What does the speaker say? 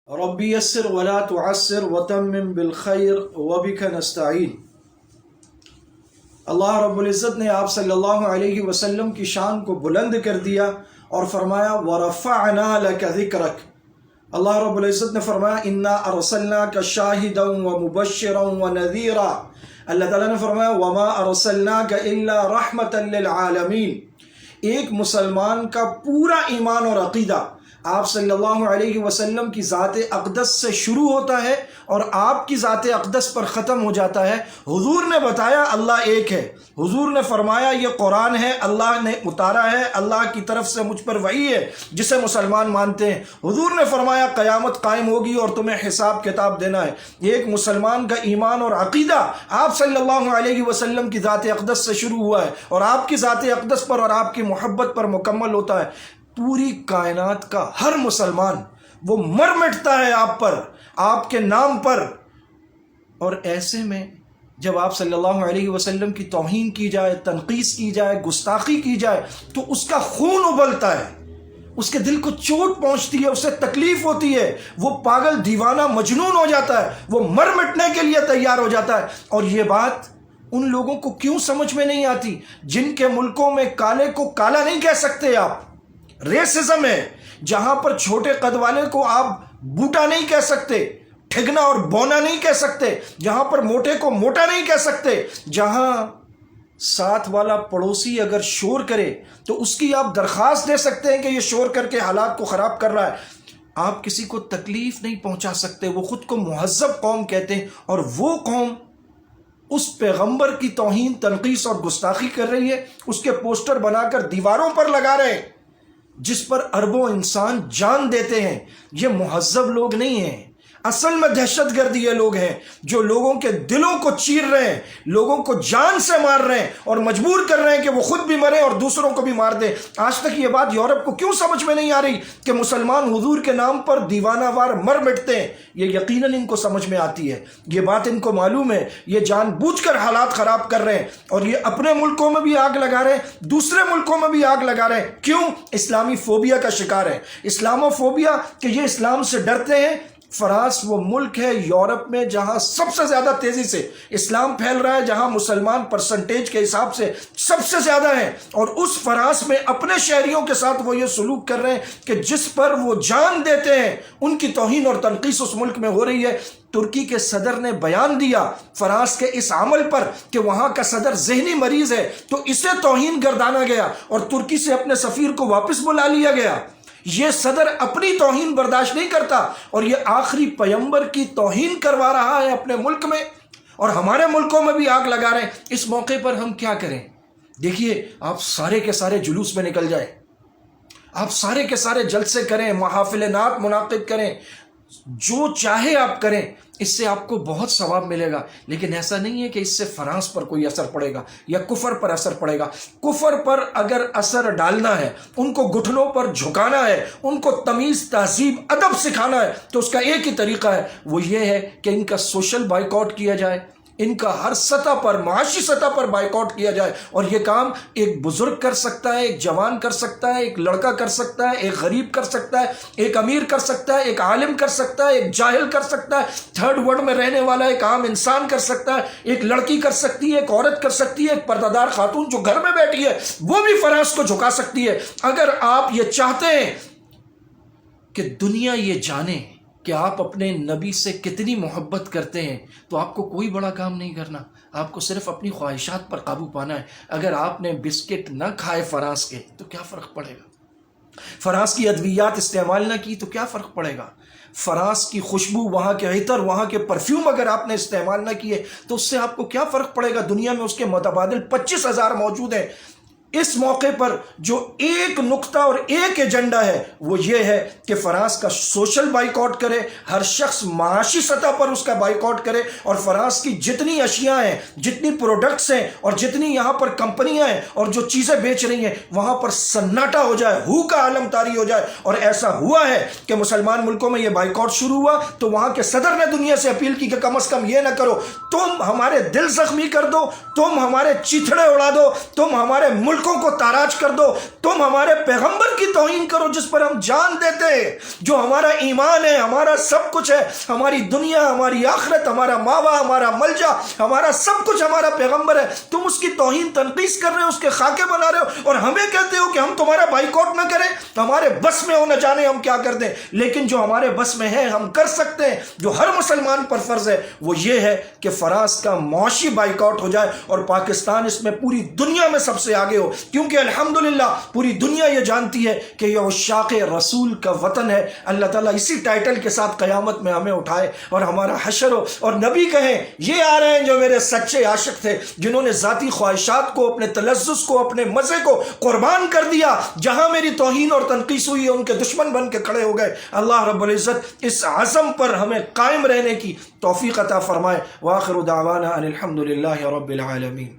ربی یسر ولا تعسر وتمم بالخیر وبک نستعین۔ اللہ رب العزت نے آپ صلی اللہ علیہ وسلم کی شان کو بلند کر دیا اور فرمایا وَرَفَعْنَا لَكَ ذِكْرَكَ۔ اللہ رب العزت نے فرمایا اِنَّا أَرْسَلْنَاكَ شَاهِدًا وَمُبَشِّرًا وَنَذِيرًا۔ اللہ تعالیٰ نے فرمایا وَمَا أَرْسَلْنَاكَ إِلَّا رَحْمَةً لِلْعَالَمِينَ۔ ایک مسلمان کا پورا ایمان اور عقیدہ آپ صلی اللہ علیہ وسلم کی ذات اقدس سے شروع ہوتا ہے اور آپ کی ذات اقدس پر ختم ہو جاتا ہے۔ حضور نے بتایا اللہ ایک ہے، حضور نے فرمایا یہ قرآن ہے، اللہ نے اتارا ہے، اللہ کی طرف سے مجھ پر وحی ہے جسے مسلمان مانتے ہیں۔ حضور نے فرمایا قیامت قائم ہوگی اور تمہیں حساب کتاب دینا ہے۔ ایک مسلمان کا ایمان اور عقیدہ آپ صلی اللہ علیہ وسلم کی ذات اقدس سے شروع ہوا ہے اور آپ کی ذات اقدس پر اور آپ کی محبت پر مکمل ہوتا ہے۔ پوری کائنات کا ہر مسلمان وہ مر مٹتا ہے آپ پر، آپ کے نام پر، اور ایسے میں جب آپ صلی اللہ علیہ وسلم کی توہین کی جائے، تنقیص کی جائے، گستاخی کی جائے تو اس کا خون ابلتا ہے، اس کے دل کو چوٹ پہنچتی ہے، اسے تکلیف ہوتی ہے، وہ پاگل دیوانہ مجنون ہو جاتا ہے، وہ مر مٹنے کے لیے تیار ہو جاتا ہے۔ اور یہ بات ان لوگوں کو کیوں سمجھ میں نہیں آتی جن کے ملکوں میں کالے کو کالا نہیں کہہ سکتے آپ؟ ریسزم ہے، جہاں پر چھوٹے قد والے کو آپ بوٹا نہیں کہہ سکتے، ٹھگنا اور بونا نہیں کہہ سکتے، جہاں پر موٹے کو موٹا نہیں کہہ سکتے، جہاں ساتھ والا پڑوسی اگر شور کرے تو اس کی آپ درخواست دے سکتے ہیں کہ یہ شور کر کے حالات کو خراب کر رہا ہے، آپ کسی کو تکلیف نہیں پہنچا سکتے۔ وہ خود کو مہذب قوم کہتے ہیں اور وہ قوم اس پیغمبر کی توہین، تنقیص اور گستاخی کر رہی ہے، اس کے پوسٹر بنا کر دیواروں پر لگا رہے ہیں جس پر اربوں انسان جان دیتے ہیں۔ یہ مہذب لوگ نہیں ہیں، اصل میں دہشت گردی یہ لوگ ہیں جو لوگوں کے دلوں کو چیر رہے ہیں، لوگوں کو جان سے مار رہے ہیں اور مجبور کر رہے ہیں کہ وہ خود بھی مریں اور دوسروں کو بھی مار دیں۔ آج تک یہ بات یورپ کو کیوں سمجھ میں نہیں آ رہی کہ مسلمان حضور کے نام پر دیوانہ وار مر مٹتے ہیں؟ یہ یقیناً ان کو سمجھ میں آتی ہے، یہ بات ان کو معلوم ہے، یہ جان بوجھ کر حالات خراب کر رہے ہیں اور یہ اپنے ملکوں میں بھی آگ لگا رہے ہیں، دوسرے ملکوں میں بھی آگ لگا رہے ہیں۔ کیوں؟ اسلامی فوبیا کا شکار ہے، اسلامو فوبیا، کہ یہ اسلام سے ڈرتے ہیں۔ فرانس وہ ملک ہے یورپ میں جہاں سب سے زیادہ تیزی سے اسلام پھیل رہا ہے، جہاں مسلمان پرسنٹیج کے حساب سے سب سے زیادہ ہیں، اور اس فرانس میں اپنے شہریوں کے ساتھ وہ یہ سلوک کر رہے ہیں کہ جس پر وہ جان دیتے ہیں ان کی توہین اور تنقیص اس ملک میں ہو رہی ہے۔ ترکی کے صدر نے بیان دیا فرانس کے اس عمل پر کہ وہاں کا صدر ذہنی مریض ہے، تو اسے توہین گردانا گیا اور ترکی سے اپنے سفیر کو واپس بلا لیا گیا۔ یہ صدر اپنی توہین برداشت نہیں کرتا اور یہ آخری پیغمبر کی توہین کروا رہا ہے اپنے ملک میں، اور ہمارے ملکوں میں بھی آگ لگا رہے ہیں۔ اس موقع پر ہم کیا کریں؟ دیکھیے، آپ سارے کے سارے جلوس میں نکل جائیں، آپ سارے کے سارے جلسے کریں، محافل نعت منعقد کریں، جو چاہے آپ کریں، اس سے آپ کو بہت ثواب ملے گا، لیکن ایسا نہیں ہے کہ اس سے فرانس پر کوئی اثر پڑے گا یا کفر پر اثر پڑے گا۔ کفر پر اگر اثر ڈالنا ہے، ان کو گھٹنوں پر جھکانا ہے، ان کو تمیز، تہذیب، ادب سکھانا ہے، تو اس کا ایک ہی طریقہ ہے، وہ یہ ہے کہ ان کا سوشل بائیکاٹ کیا جائے، ان کا ہر سطح پر، معاشی سطح پر بائیکاٹ کیا جائے۔ اور یہ کام ایک بزرگ کر سکتا ہے، ایک جوان کر سکتا ہے، ایک لڑکا کر سکتا ہے، ایک غریب کر سکتا ہے، ایک امیر کر سکتا ہے، ایک عالم کر سکتا ہے، ایک جاہل کر سکتا ہے، تھرڈ ورلڈ میں رہنے والا ایک عام انسان کر سکتا ہے، ایک لڑکی کر سکتی ہے، ایک عورت کر سکتی ہے، ایک پردہ دار خاتون جو گھر میں بیٹھی ہے وہ بھی فرانس کو جھکا سکتی ہے۔ اگر آپ یہ چاہتے ہیں کہ دنیا یہ جانے کہ آپ اپنے نبی سے کتنی محبت کرتے ہیں، تو آپ کو کوئی بڑا کام نہیں کرنا، آپ کو صرف اپنی خواہشات پر قابو پانا ہے۔ اگر آپ نے بسکٹ نہ کھائے فرانس کے تو کیا فرق پڑے گا؟ فرانس کی ادویات استعمال نہ کی تو کیا فرق پڑے گا؟ فرانس کی خوشبو، وہاں کے عطر، وہاں کے پرفیوم اگر آپ نے استعمال نہ کیے تو اس سے آپ کو کیا فرق پڑے گا؟ دنیا میں اس کے متبادل 25,000 موجود ہیں۔ اس موقع پر جو ایک نقطہ اور ایک ایجنڈا ہے وہ یہ ہے کہ فرانس کا سوشل بائیکاٹ کرے، ہر شخص معاشی سطح پر اس کا بائیکاٹ کرے، اور فرانس کی جتنی اشیاء ہیں، جتنی پروڈکٹس ہیں اور جتنی یہاں پر کمپنیاں ہیں اور جو چیزیں بیچ رہی ہیں، وہاں پر سناٹا ہو جائے، ہو کا عالم طاری ہو جائے۔ اور ایسا ہوا ہے کہ مسلمان ملکوں میں یہ بائیکاٹ شروع ہوا تو وہاں کے صدر نے دنیا سے اپیل کی کہ کم از کم یہ نہ کرو، تم ہمارے دل زخمی کر دو، تم ہمارے چیتھڑے اڑا دو، تم ہمارے ملک ملکوں کو تاراج کر دو، تم ہمارے پیغمبر کی توہین کرو جس پر ہم جان دیتے ہیں، جو ہمارا ایمان ہے، ہمارا سب کچھ ہے، ہماری دنیا، ہماری آخرت، ہمارا ماوا، ہمارا ملجا، ہمارا سب کچھ ہمارا پیغمبر ہے، تم اس کی توہین تنقیص کر رہے ہو، اس کے خاکے بنا رہے ہو، اور ہمیں کہتے ہو کہ ہم تمہارا بائیکاٹ نہ کریں؟ ہمارے بس میں ہو نہ جانے ہم کیا کر دیں، لیکن جو ہمارے بس میں ہے ہم کر سکتے ہیں، جو ہر مسلمان پر فرض ہے وہ یہ ہے کہ فرانس کا معاشی بائیکاٹ ہو جائے اور پاکستان اس میں پوری دنیا میں سب سے آگے ہو، کیونکہ الحمدللہ پوری دنیا یہ جانتی ہے کہ یہ عشاق رسول کا وطن ہے۔ اللہ تعالیٰ اسی ٹائٹل کے ساتھ قیامت میں ہمیں اٹھائے اور ہمارا حشر ہو، اور نبی کہیں یہ آ رہے ہیں جو میرے سچے عاشق تھے، جنہوں نے ذاتی خواہشات کو، اپنے تلذذ کو، اپنے مزے کو قربان کر دیا، جہاں میری توہین اور تنقیص ہوئی ان کے دشمن بن کے کھڑے ہو گئے۔ اللہ رب العزت اس عزم پر ہمیں قائم رہنے کی توفیق عطا فرمائے۔ وآخر دعوانا ان الحمد للہ رب العالمین۔